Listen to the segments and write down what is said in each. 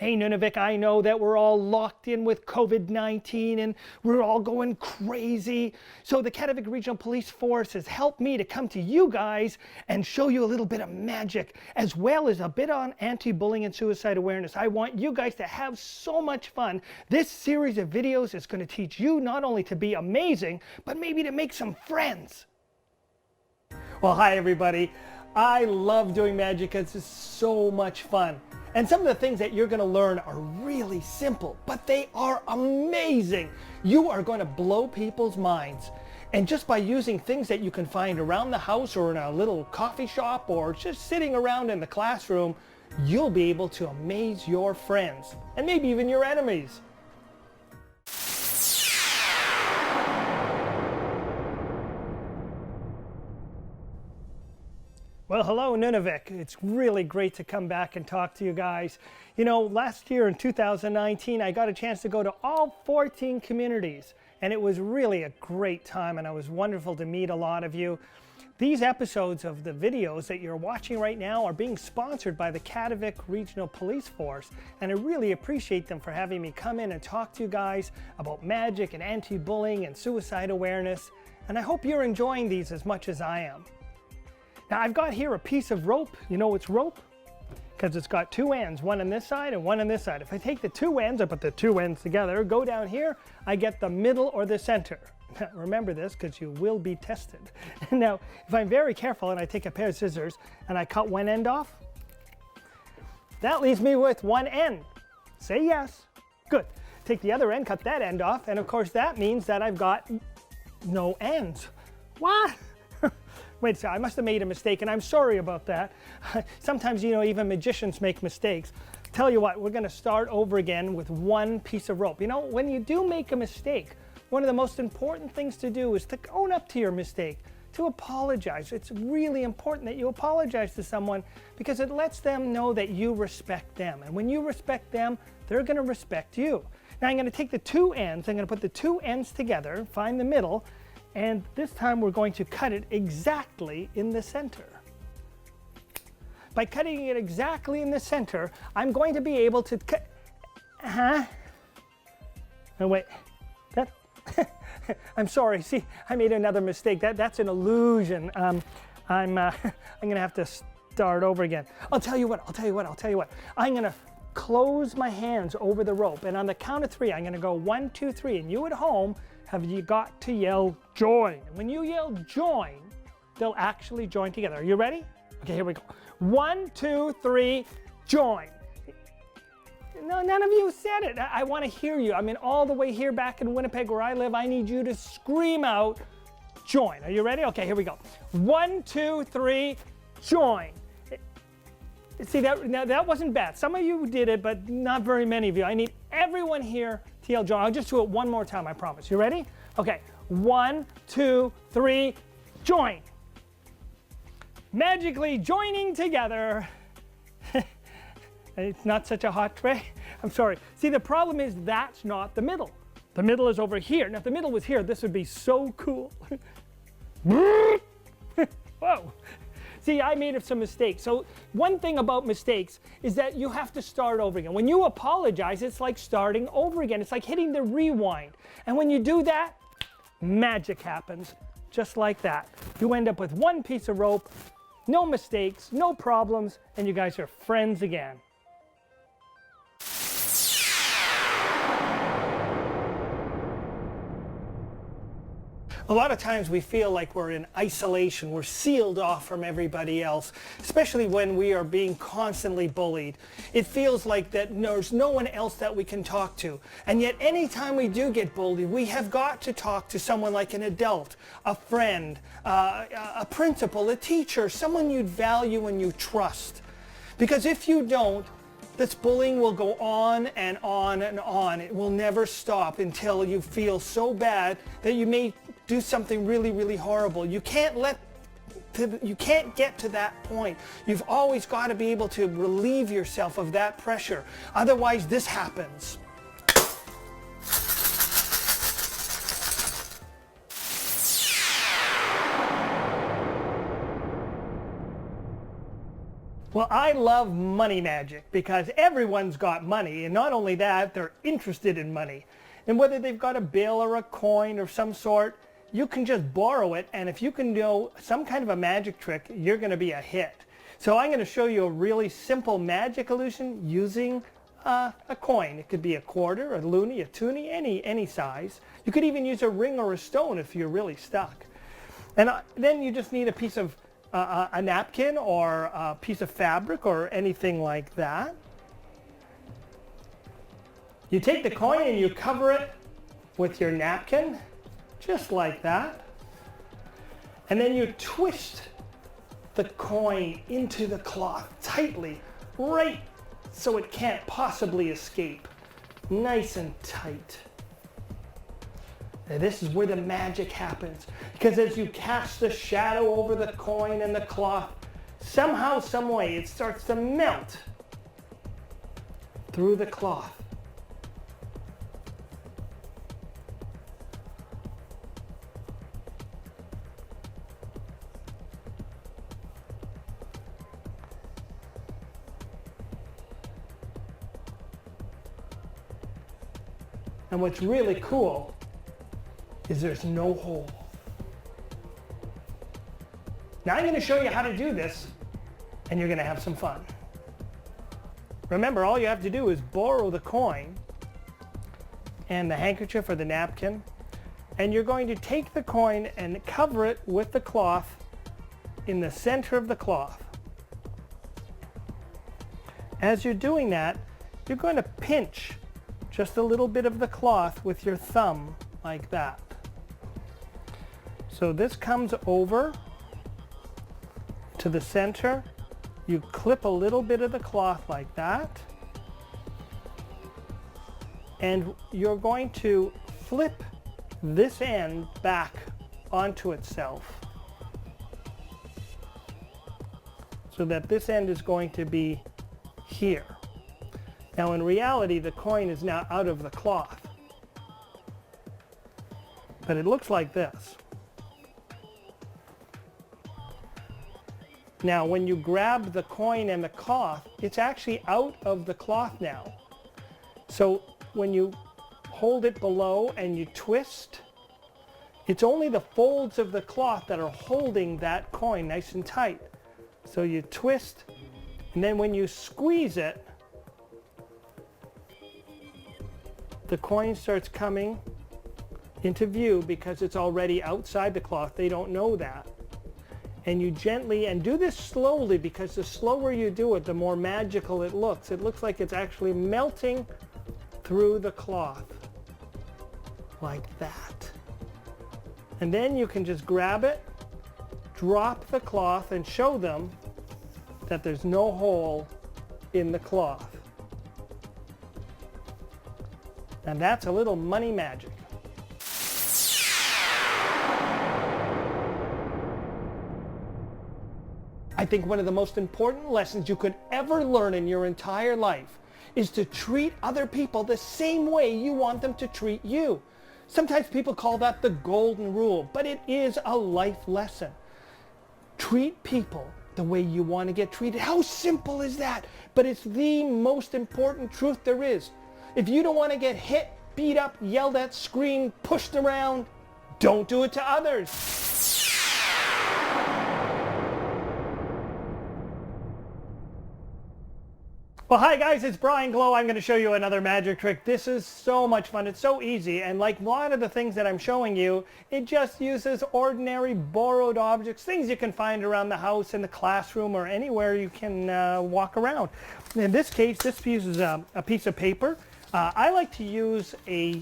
Hey Nunavik, I know that we're all locked in with COVID-19 and we're all going crazy. So the Kativik Regional Police Force has helped me to come to you guys and show you a little bit of magic, as well as a bit on anti-bullying and suicide awareness. I want you guys to have so much fun. This series of videos is going to teach you not only to be amazing, but maybe to make some friends. Well, hi everybody. I love doing magic because it's so much fun. And some of the things that you're going to learn are really simple, but they are amazing. You are going to blow people's minds. And just by using things that you can find around the house or in a little coffee shop or just sitting around in the classroom, you'll be able to amaze your friends and maybe even your enemies. Well, hello Nunavik. It's really great to come back and talk to you guys. You know, last year in 2019, I got a chance to go to all 14 communities, and it was really a great time, and it was wonderful to meet a lot of you. These episodes of the videos that you're watching right now are being sponsored by the Kativik Regional Police Force, and I really appreciate them for having me come in and talk to you guys about magic and anti-bullying and suicide awareness, and I hope you're enjoying these as much as I am. Now I've got here a piece of rope. You know it's rope? Because it's got two ends, one on this side and one on this side. If I take the two ends, I put the two ends together, go down here, I get the middle or the center. Now, remember this because you will be tested. Now, if I'm very careful and I take a pair of scissors and I cut one end off, that leaves me with one end. Say yes. Good. Take the other end, cut that end off, and of course that means that I've got no ends. What? Wait a second, I must have made a mistake, and I'm sorry about that. Sometimes, you know, even magicians make mistakes. Tell you what, we're going to start over again with one piece of rope. You know, when you do make a mistake, one of the most important things to do is to own up to your mistake, to apologize. It's really important that you apologize to someone because it lets them know that you respect them. And when you respect them, they're going to respect you. Now I'm going to take the two ends, I'm going to put the two ends together, find the middle, and this time we're going to cut it exactly in the center. By cutting it exactly in the center, I'm going to be able to cut... Oh wait, that... I'm sorry, see, I made another mistake. That's an illusion. I'm gonna have to start over again. I'll tell you what. I'm gonna close my hands over the rope, and on the count of three, I'm gonna go 1, 2, 3, and you at home, have you got to yell join. When you yell join, they'll actually join together. Are you ready? Okay, here we go. 1, 2, 3, join. No, none of you said it. I want to hear you. I mean, all the way here back in Winnipeg where I live, I need you to scream out join. Are you ready? Okay, here we go. 1, 2, 3, join. See, that wasn't bad. Some of you did it, but not very many of you. I need everyone here to yell join. I'll just do it one more time, I promise. You ready? Okay. 1, 2, 3, join. Magically joining together. It's not such a hot tray. I'm sorry. See, the problem is that's not the middle. The middle is over here. Now, if the middle was here, this would be so cool. Whoa. See, I made some mistakes. So one thing about mistakes is that you have to start over again. When you apologize, it's like starting over again. It's like hitting the rewind. And when you do that, magic happens. Just like that. You end up with one piece of rope, no mistakes, no problems, and you guys are friends again. A lot of times we feel like we're in isolation, we're sealed off from everybody else, especially when we are being constantly bullied. It feels like that there's no one else that we can talk to. And yet anytime we do get bullied, we have got to talk to someone like an adult, a friend, a principal, a teacher, someone you'd value and you trust. Because if you don't, this bullying will go on and on and on. It will never stop until you feel so bad that you may do something really, really horrible. You can't get to that point. You've always got to be able to relieve yourself of that pressure. Otherwise, this happens. Well, I love money magic because everyone's got money, and not only that, they're interested in money. And whether they've got a bill or a coin or some sort, you can just borrow it, and if you can know some kind of a magic trick, you're going to be a hit. So I'm going to show you a really simple magic illusion using a coin. It could be a quarter, a loonie, a toonie, any size. You could even use a ring or a stone if you're really stuck. And then you just need a piece of a napkin or a piece of fabric or anything like that. You take the coin and you cover it with your napkin, just like that. And then you twist the coin into the cloth tightly, right so it can't possibly escape. Nice and tight. And this is where the magic happens, because as you cast the shadow over the coin and the cloth, somehow, some way, it starts to melt through the cloth. And what's really cool is there's no hole. Now I'm going to show you how to do this, and you're going to have some fun. Remember, all you have to do is borrow the coin and the handkerchief or the napkin, and you're going to take the coin and cover it with the cloth in the center of the cloth. As you're doing that, you're going to pinch just a little bit of the cloth with your thumb like that. So this comes over to the center. You clip a little bit of the cloth like that. And you're going to flip this end back onto itself, so that this end is going to be here. Now in reality, the coin is now out of the cloth, but it looks like this. Now when you grab the coin and the cloth, it's actually out of the cloth now. So when you hold it below and you twist, it's only the folds of the cloth that are holding that coin nice and tight. So you twist, and then when you squeeze it, the coin starts coming into view because it's already outside the cloth. They don't know that. And you gently, and do this slowly, because the slower you do it, the more magical it looks. It looks like it's actually melting through the cloth, like that. And then you can just grab it, drop the cloth, and show them that there's no hole in the cloth. And that's a little money magic. I think one of the most important lessons you could ever learn in your entire life is to treat other people the same way you want them to treat you. Sometimes people call that the golden rule, but it is a life lesson. Treat people the way you want to get treated. How simple is that? But it's the most important truth there is. If you don't want to get hit, beat up, yelled at, screamed, pushed around, don't do it to others. Well, hi guys, it's Brian Glow. I'm going to show you another magic trick. This is so much fun. It's so easy, and like a lot of the things that I'm showing you, it just uses ordinary borrowed objects, things you can find around the house, in the classroom, or anywhere you can walk around. In this case, this uses a piece of paper. I like to use a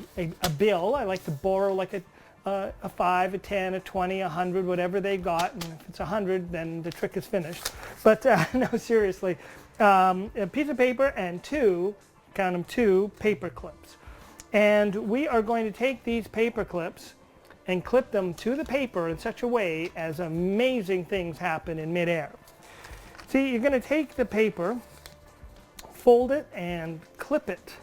bill. I like to borrow like a 5, a 10, a 20, 100, whatever they got. And if it's 100, then the trick is finished. But no, seriously. A piece of paper and two paper clips. And we are going to take these paper clips and clip them to the paper in such a way as amazing things happen in midair. See, you're going to take the paper, fold it, and clip it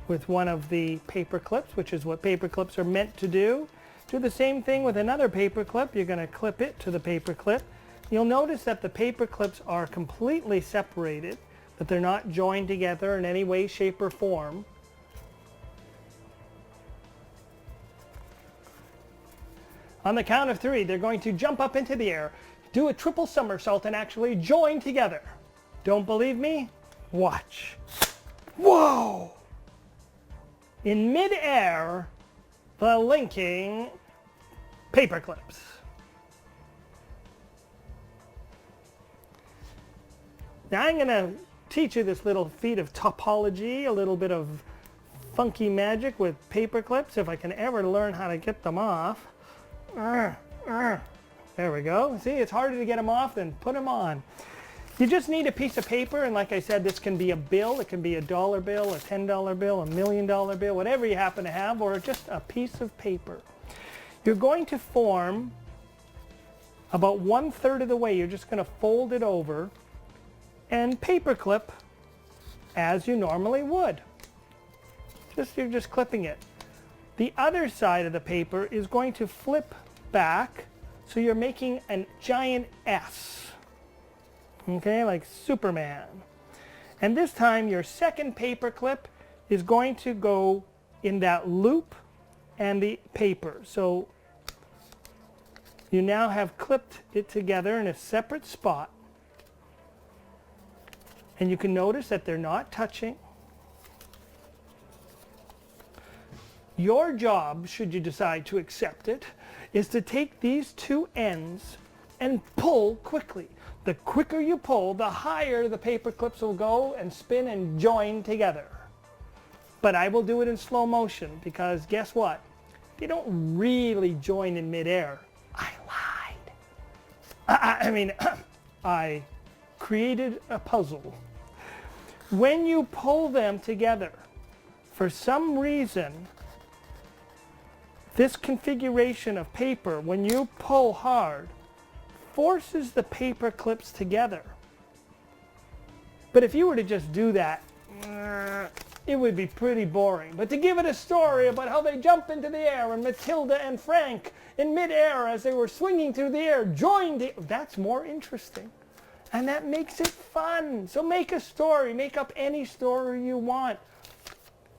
with one of the paper clips, which is what paper clips are meant to do. Do the same thing with another paper clip. You're going to clip it to the paper clip, You'll notice that the paper clips are completely separated, that they're not joined together in any way, shape, or form. On the count of 3, they're going to jump up into the air, do a triple somersault, and actually join together. Don't believe me? Watch. Whoa! In mid-air, the linking paper clips. Now I'm going to teach you this little feat of topology, a little bit of funky magic with paper clips, if I can ever learn how to get them off. There we go. See, it's harder to get them off than put them on. You just need a piece of paper, and like I said, this can be a bill. It can be a $1 bill, a $10 bill, a $1 million bill, whatever you happen to have, or just a piece of paper. You're going to form about 1/3 of the way. You're just going to fold it over and paper clip as you normally would. You're just clipping it. The other side of the paper is going to flip back, so you're making a giant S. Okay, like Superman. And this time your second paper clip is going to go in that loop and the paper. So you now have clipped it together in a separate spot. And you can notice that they're not touching. Your job, should you decide to accept it, is to take these two ends and pull quickly. The quicker you pull, the higher the paper clips will go and spin and join together. But I will do it in slow motion because guess what? They don't really join in midair. I lied. I created a puzzle. When you pull them together, for some reason, this configuration of paper, when you pull hard, forces the paper clips together. But if you were to just do that, it would be pretty boring. But to give it a story about how they jump into the air and Matilda and Frank in midair as they were swinging through the air joined, that's more interesting. And that makes it fun. So make a story. Make up any story you want.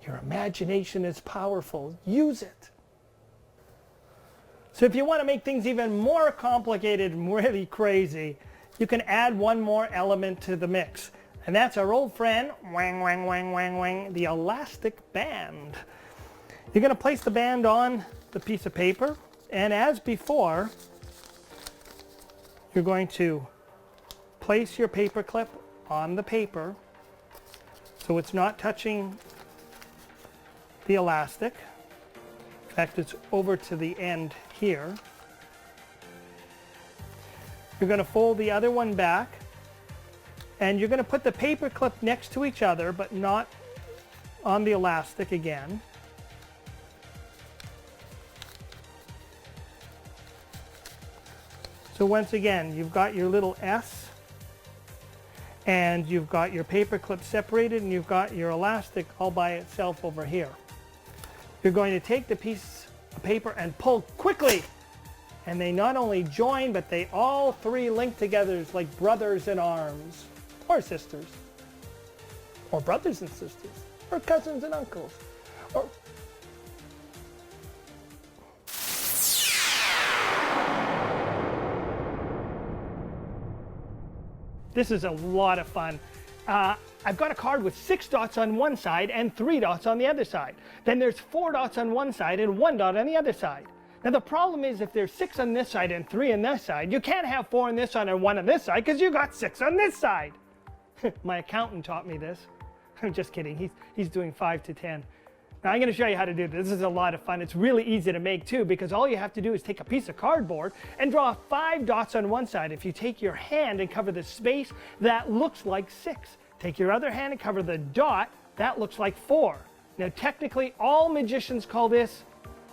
Your imagination is powerful. Use it. So if you want to make things even more complicated and really crazy, you can add one more element to the mix. And that's our old friend, wang, wang, wang, wang, wang, the elastic band. You're going to place the band on the piece of paper. And as before, you're going to place your paper clip on the paper so it's not touching the elastic. In fact, it's over to the end here. You're going to fold the other one back, and you're going to put the paper clip next to each other, but not on the elastic again. So once again, you've got your little S, and you've got your paper clip separated, and you've got your elastic all by itself over here. You're going to take the piece of paper and pull quickly. And they not only join, but they all three link together as like brothers in arms. Or sisters. Or brothers and sisters. Or cousins and uncles. Or... This is a lot of fun. I've got a card with 6 dots on one side and 3 dots on the other side. Then there's 4 dots on one side and 1 dot on the other side. Now the problem is if there's 6 on this side and 3 on this side, you can't have 4 on this side and 1 on this side because you got 6 on this side. My accountant taught me this. I'm just kidding. He's doing 5 to 10. Now I'm going to show you how to do this. This is a lot of fun. It's really easy to make too because all you have to do is take a piece of cardboard and draw 5 dots on one side. If you take your hand and cover the space, that looks like 6. Take your other hand and cover the dot, that looks like 4. Now technically all magicians call this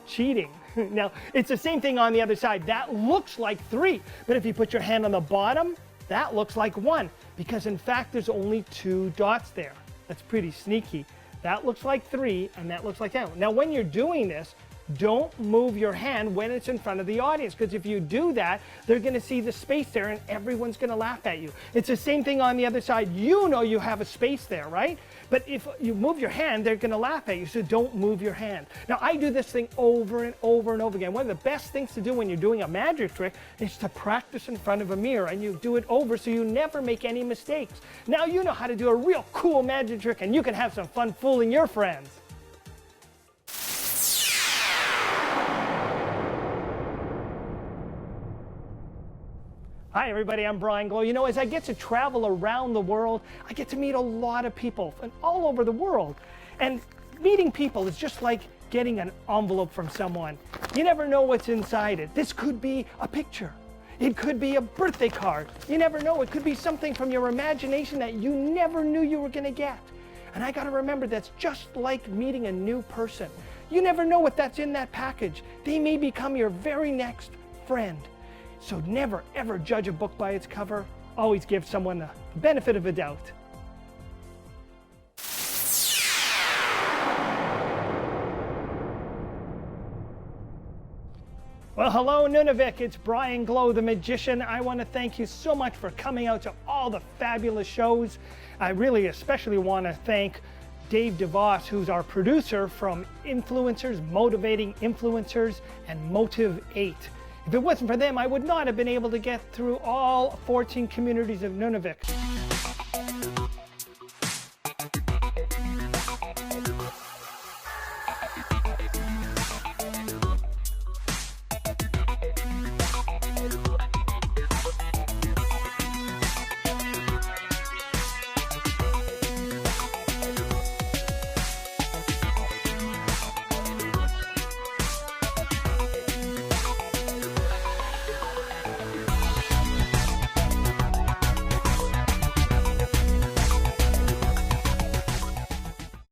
cheating. Now it's the same thing on the other side. That looks like 3, but if you put your hand on the bottom, that looks like 1 because in fact there's only 2 dots there. That's pretty sneaky. That looks like 3 and that looks like 10. Now when you're doing this, don't move your hand when it's in front of the audience, because if you do that, they're going to see the space there and everyone's going to laugh at you. It's the same thing on the other side. You know you have a space there, right? But if you move your hand, they're going to laugh at you, so don't move your hand. Now, I do this thing over and over and over again. One of the best things to do when you're doing a magic trick is to practice in front of a mirror, and you do it over so you never make any mistakes. Now you know how to do a real cool magic trick, and you can have some fun fooling your friends. Hi everybody, I'm Brian Glow. You know, as I get to travel around the world, I get to meet a lot of people from all over the world. And meeting people is just like getting an envelope from someone. You never know what's inside it. This could be a picture. It could be a birthday card. You never know. It could be something from your imagination that you never knew you were going to get. And I got to remember, that's just like meeting a new person. You never know what that's in that package. They may become your very next friend. So never ever judge a book by its cover. Always give someone the benefit of a doubt. Well, hello Nunavik, it's Brian Glow, the magician. I want to thank you so much for coming out to all the fabulous shows. I really especially want to thank Dave DeVos, who's our producer from Influencers, Motivating Influencers, and Motive 8. If it wasn't for them, I would not have been able to get through all 14 communities of Nunavik.